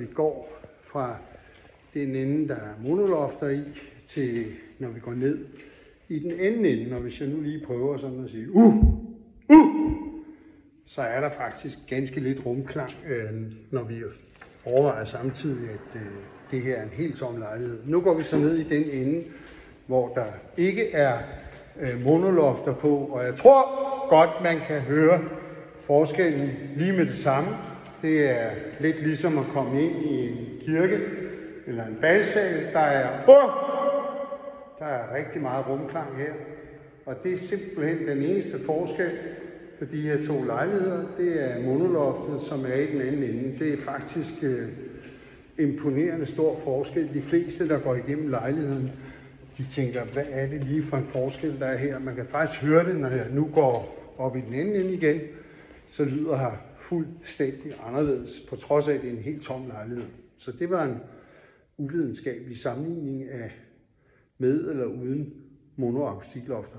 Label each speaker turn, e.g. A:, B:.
A: Vi går fra den ende, der er monolofter i, til når vi går ned i den anden ende. Og hvis jeg nu lige prøver sådan at sige så er der faktisk ganske lidt rumklang, når vi overvejer samtidig, at det her er en helt tom lejlighed. Nu går vi så ned i den ende, hvor der ikke er monolofter på, og jeg tror godt, man kan høre forskellen lige med det samme. Det er lidt ligesom at komme ind i en kirke eller en balsal. Der er rigtig meget rumklang her, og det er simpelthen den eneste forskel på de her to lejligheder. Det er monoloftet, som er i den anden ende. Det er faktisk imponerende stor forskel. De fleste, der går igennem lejligheden, de tænker, hvad er det lige for en forskel, der er her? Man kan faktisk høre det, når jeg nu går op i den anden ende igen, så lyder her fuldstændig anderledes, på trods af, at det er en helt tom lejlighed. Så det var en uvidenskabelig sammenligning af med eller uden monoakustiklofter.